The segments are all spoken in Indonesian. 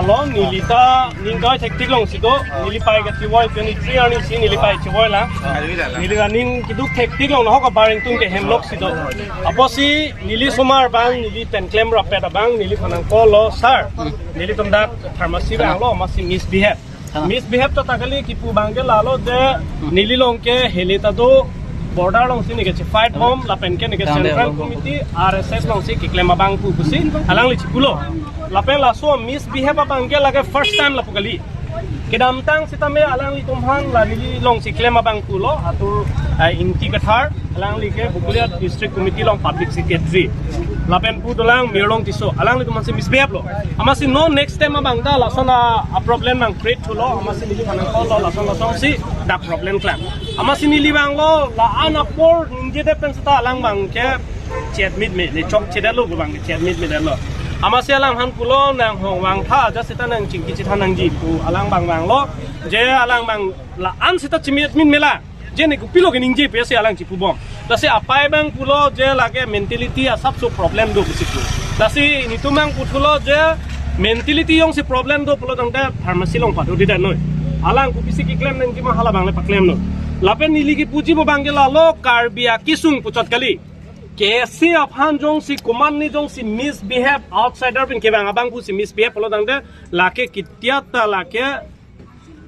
Long nilita ningkai teknik long sido nilipai ke tiwai 23 ani si nilipai tiwai la niliga ning kiduk teknik long ho ka baring tung ke hemlock sido aposi nili sumar bang nili pen claim rapet bang nili phanang ko lo sir nili tumdak pharmacy bang lo masi misbehave to takali kipu bangge lalo de nili long ke helita do border long sini ke fight home lapen ke ke central committee RSS long si ke claim bang pu kusi alang li chipulo lapen la so misbehave bang ke lage first time la pukali kedam tang sitame alang li tumhan la nili long si claim bang pu lo atur inti kathar alang li ke bukulia district committee long public secretary lapen pu dolang mirlong tiso alang li tumhan si misbehave lo amasi no next time bang da la sona a problem nang create thulo amasi nili phanang ko lo la sona song si da problem claim amasi nili bang lo la anapor ninje de pensta alang bang ke chet mit me le chok cheda lo bang ke chet mit me da lo amasi alang han pulo nang hong wang tha ja sita nang chingki chi thanang ji pu alang bang lo je alang bang la an sita chimit min mela je ne ku pilo ke ningje pe se alang chi pu bom la se apai bang pulo je lage mentality a sab so problem do busiku la se nitumang putulo je mentality yong si problem do pulo dang da pharmacy long padu dida noi alang ku pisi ki claim nang ki ma hala bang le pa claim no lapen nili ki puji bo bang la lo karbia kisung puchot kali KSC aphan jong si kuman ni jong si misbehave outsider pin ke bang abang pu si misbehave pulo dang da lake kitia ta lake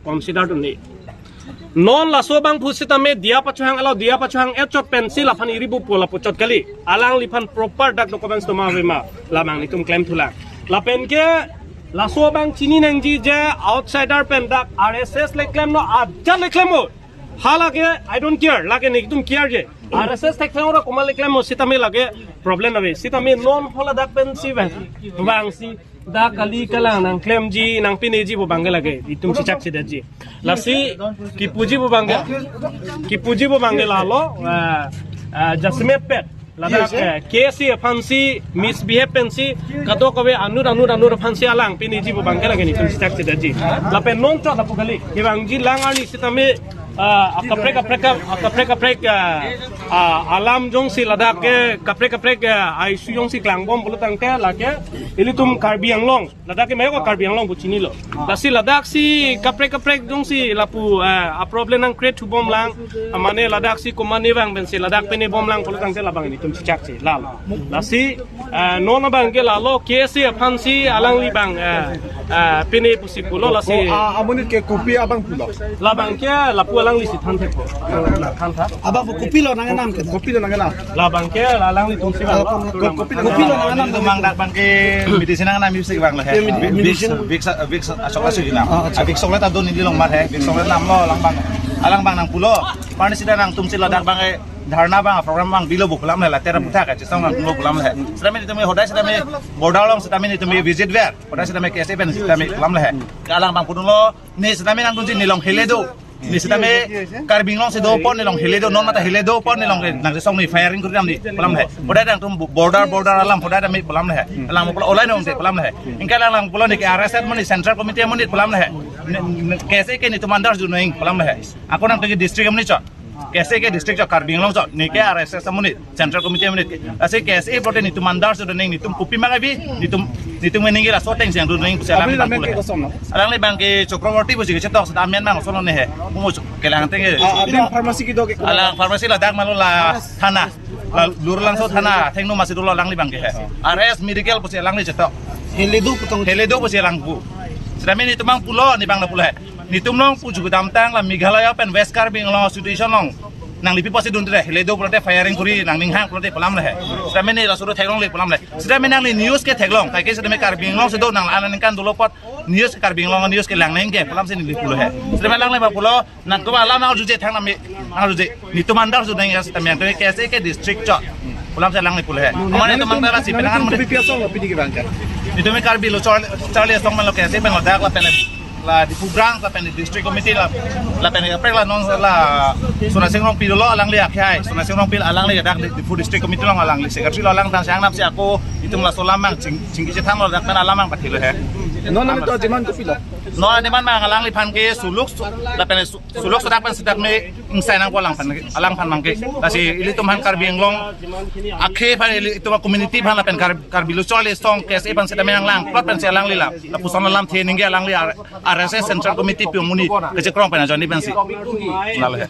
consider to ni non la so bang phusita me dia pachuhang alo dia pachuhang echo pencil aphan iribu pola puchot kali alang liphan proper documents to ma vema la bang ni tum claim thula la pen ke la so bang chini nang ji je outsider pen dak RSS le claim no aja le claim halage I don't care lage ni tum care je RSS tek thang ora komal le claim sita me lage problem ave sita me non hola dak pen si bang si da kali kalang nang claim ji nang pineji bo bang lage itum si chak si daji lasi ki puji bo bang la lo jasme pet lada KSC fancy misbehave pensi kato kawe anur fancy alang pineji bo bang lage ni itum si chak si daji lapen non cha la pugali ki bang ji lang ani sita me kaprek alam jong si ladak ke kaprek ai su jong si klang bom bulu tang ke lake ilitum karbi anglong ladak ke mayo karbi anglong bu chini lo lasi ladak si kaprek jong si lapu a problem nang create tu bom lang amane ladak si komane bang ben si ladak pene bom lang bulu tang ke labang ni tum si chak si lal lasi non bang ke lalo KSC fancy alang li bang pene pusi pulo lasi amonit ke kopi abang pulo labang ke lapu alang li si than the ko than tha abang kopi lo nang nam ke kopi lo nangana labang ke alang li tum si bang kopi lo nang nam mang dak bang ke medicine nang nam music bang la hai vix asok asok ina vix sok la ta don ni long mar hai vix sok la nam lo alang bang nang pulo parni sida nang tum si ladak bang ke dharna bang program bang bilo bukulam la tera putha ka chesang bang bukulam la sedame ni tumi hodai sedame border long sedame ni tumi visit ver hodai sedame kese ben sedame kulam la hai alang bang pudulo ni sedame nang tunji ni long heledo ni sedame karbing long se do pon ni long heledo non mata heledo pon ni long nang song ni firing kuram ni kulam la hodai dang tum border alam hodai dami kulam la alang pulo olai nong te kulam la ingka alang pulo ni ke RSS moni central committee moni kulam la kese ke ni tumandar ju noing kulam la aku nang tegi district moni chot कैसे के डिस्ट्रिक्ट जो कार्बिंग लोग जो निके आरएसएस समुनित central committee में ऐसे कैसे प्रोटेन नितुम अंदार से नहीं नितुम कुपी में भी नितुम में नहीं गिरा सोटेंग से नहीं कुछ अलग अलग बैंक के चक्रवर्ती बुझी के चेता दामियान में सोलो नहीं है वो केलांग तेंगे फार्मेसी की दो के अलग फार्मेसी ला दाग मालो ला थाना लुरलांग सो थाना थेंगनो मासी दुलो लांगली बैंक है आरएस मेडिकल बुझी लांगली चेता हेलेदो बुझी लांग बु sedami ni tumang pulo ni bang na pulo hai ni tumlong puju damtang la Meghalaya pen West Karbing long situation long nang lipi posi dun dire heledo prote firing kuri nang ninghang prote pelam la hai sedami ni rasuro thaglong le pelam la sedami nang ni news ke thaglong kai ke sedami Karbing long sedo nang anan kan dulo pot news Karbing long news ke lang nang ke pelam se ni pulo hai sedami lang le ba pulo nang ko ala ma juje thang na me juje ni tumandar su nang sedami ke kaise ke district cho pulam se lang le pulo hai amane tumang dara si penangan pipi piaso lo pidi ke bangka itu me Karbi lo Charlie song man lo kaise ben lo dak la pen la di Pubrang la pen di district committee la pen aprek la non la suna singrong pidulo alang li akhai suna singrong pil alang li dak di food district committee long alang li secretary lo alang tang siang nam si aku itu la solamang cingki cetang lo dak pen alamang pathilo he No namin to jiman kopi lo. no ane man ma alang li phan ke suluk la pen suluk sadak pen sidak me insai nang ko alang phan mangke kasi ili tumhan kar bienglong akhe phan ili tuma community phan la pen kar bilu chole song kes e pan sidak me lang plot pen si alang li la puson lam the ninge alang li RSS central committee pe muni ke krong pen joni pen si nal he